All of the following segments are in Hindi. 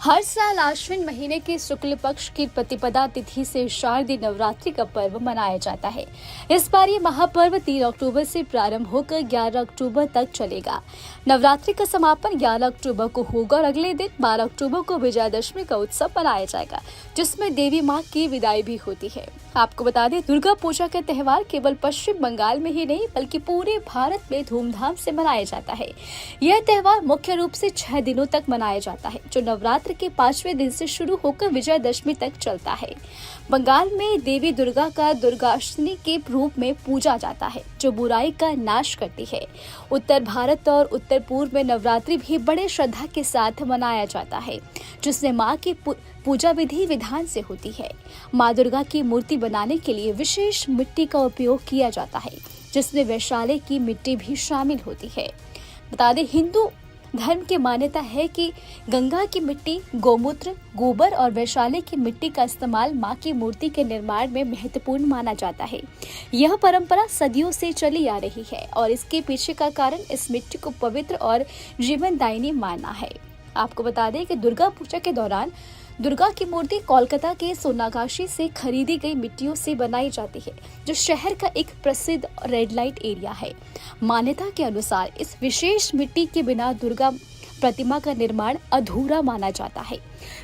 हर साल आश्विन महीने के शुक्ल पक्ष की प्रतिपदा तिथि से शारदीय नवरात्रि का पर्व मनाया जाता है। इस बार ये महापर्व 3 अक्टूबर से प्रारंभ होकर 11 अक्टूबर तक चलेगा। नवरात्रि का समापन 11 अक्टूबर को होगा और अगले दिन 12 अक्टूबर को विजयादशमी का उत्सव मनाया जाएगा, जिसमें देवी माँ की विदाई भी होती है। आपको बता दें, दुर्गा पूजा का त्यौहार केवल पश्चिम बंगाल में ही नहीं बल्कि पूरे भारत में धूमधाम से मनाया जाता है। यह त्यौहार मुख्य रूप से 6 दिनों तक मनाया जाता है, जो नवरात्र के 5वें दिन से शुरू होकर विजयादशमी तक चलता है। बंगाल में देवी दुर्गा का दुर्गाष्टमी के रूप में पूजा जाता है, जो बुराई का नाश करती है। उत्तर भारत और उत्तर पूर्व में नवरात्रि भी बड़े श्रद्धा के साथ मनाया जाता है, जिसमें माँ की पूजा विधि विधान से होती है। माँ दुर्गा की मूर्ति बनाने के लिए विशेष मिट्टी का उपयोग किया जाता है, जिसमें वैशाली की मिट्टी भी शामिल होती है। बता दें, हिंदू धर्म की मान्यता है कि गंगा की मिट्टी, गोमूत्र, गोबर और वैशाली की मिट्टी का इस्तेमाल मां की मूर्ति के निर्माण में महत्वपूर्ण माना जाता है। यह परंपरा सदियों से चली आ रही है और इसके पीछे का कारण इस मिट्टी को पवित्र और जीवनदायिनी मानना है। आपको बता दें कि दुर्गा पूजा के दौरान दुर्गा की मूर्ति कोलकाता के सोनागाछी से खरीदी गई मिट्टियों से बनाई जाती है, जो शहर का एक प्रसिद्ध रेड लाइट एरिया है। मान्यता के अनुसार इस विशेष मिट्टी के बिना दुर्गा प्रतिमा का निर्माण अधूरा माना जाता है।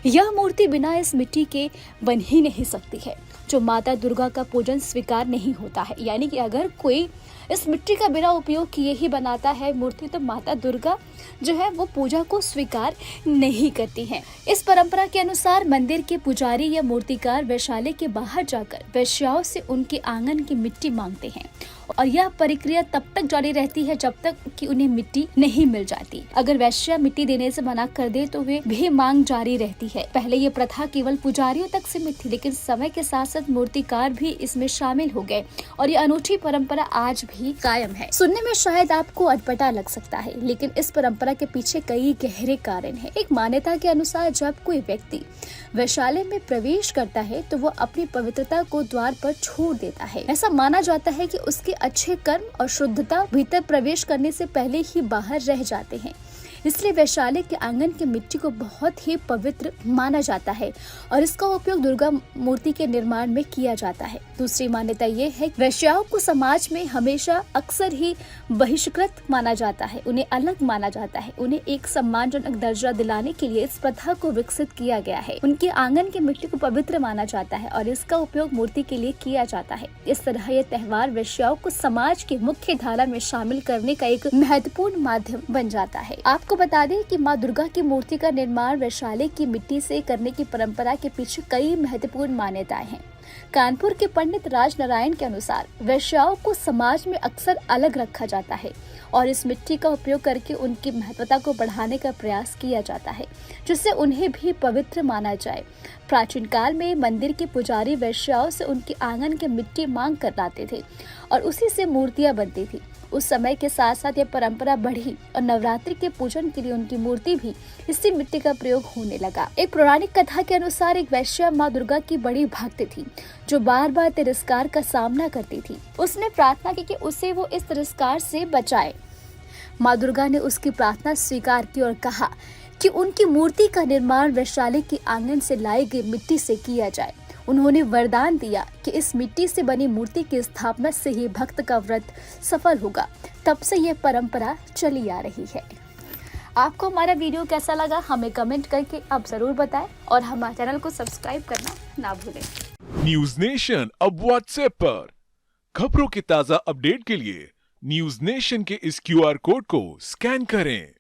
यह मूर्ति बिना इस मिट्टी के बन ही नहीं सकती है, जो माता दुर्गा का पूजन स्वीकार नहीं होता है। यानी कि अगर कोई इस मिट्टी का बिना उपयोग किए ही बनाता है मूर्ति, तो माता दुर्गा जो है वो पूजा को स्वीकार नहीं करती हैं। इस परंपरा के अनुसार मंदिर के पुजारी या मूर्तिकार वैशाली के बाहर जाकर वैश्याओं से उनके आंगन की मिट्टी मांगते हैं और यह प्रक्रिया तब तक जारी रहती है जब तक कि उन्हें मिट्टी नहीं मिल जाती। अगर वैश्या मिट्टी देने से मना कर दे तो वे भी मांग जारी रहती है। पहले ये प्रथा केवल पुजारियों तक सीमित थी, लेकिन समय के साथ साथ मूर्तिकार भी इसमें शामिल हो गए और ये अनूठी परंपरा आज भी कायम है। सुनने में शायद आपको अटपटा लग सकता है, लेकिन इस परंपरा के पीछे कई गहरे कारण है। एक मान्यता के अनुसार जब कोई व्यक्ति वैशाली में प्रवेश करता है तो वो अपनी पवित्रता को द्वार पर छोड़ देता है। ऐसा माना जाता है कि उसके अच्छे कर्म और शुद्धता भीतर प्रवेश करने से पहले ही बाहर रह जाते हैं। इसलिए वैशाली के आंगन की मिट्टी को बहुत ही पवित्र माना जाता है और इसका उपयोग दुर्गा मूर्ति के निर्माण में किया जाता है। दूसरी मान्यता ये है कि वैश्याओं को समाज में हमेशा अक्सर ही बहिष्कृत माना जाता है, उन्हें अलग माना जाता है। उन्हें एक सम्मानजनक दर्जा दिलाने के लिए इस प्रथा को विकसित किया गया है। उनके आंगन की मिट्टी को पवित्र माना जाता है और इसका उपयोग मूर्ति के लिए किया जाता है। इस तरह यह त्यौहार वैश्याओं को समाज की मुख्य धारा में शामिल करने का एक महत्वपूर्ण माध्यम बन जाता है। आपको बता दें कि माँ दुर्गा की मूर्ति का निर्माण वैशाली की मिट्टी से करने की परंपरा के पीछे कई महत्वपूर्ण मान्यताएं हैं। कानपुर के पंडित राजनारायण के अनुसार वैश्याओं को समाज में अक्सर अलग रखा जाता है और इस मिट्टी का उपयोग करके उनकी महत्वता को बढ़ाने का प्रयास किया जाता है, जिससे उन्हें भी पवित्र माना जाए। प्राचीन काल में मंदिर के पुजारी वैश्याओं से उनके आंगन की मिट्टी मांग कर लाते थे और उसी से मूर्तियां बनती थी। उस समय के साथ साथ यह परंपरा बढ़ी और नवरात्रि के पूजन के लिए उनकी मूर्ति भी इसी मिट्टी का प्रयोग होने लगा। एक पौराणिक कथा के अनुसार एक वैश्या माँ दुर्गा की बड़ी भक्त थी, जो बार बार तिरस्कार का सामना करती थी। उसने प्रार्थना की कि उसे वो इस तिरस्कार से बचाए। माँ दुर्गा ने उसकी प्रार्थना स्वीकार की और कहा कि उनकी मूर्ति का निर्माण वैशाली के आंगन से लाई गई मिट्टी से किया जाए। उन्होंने वरदान दिया कि इस मिट्टी से बनी मूर्ति की स्थापना से ही भक्त का व्रत सफल होगा। तब से यह परंपरा चली आ रही है। आपको हमारा वीडियो कैसा लगा हमें कमेंट करके आप जरूर बताएं और हमारे चैनल को सब्सक्राइब करना ना भूलें। न्यूज नेशन अब व्हाट्सएप पर खबरों के ताजा अपडेट के लिए न्यूज नेशन के इस QR कोड को स्कैन करें।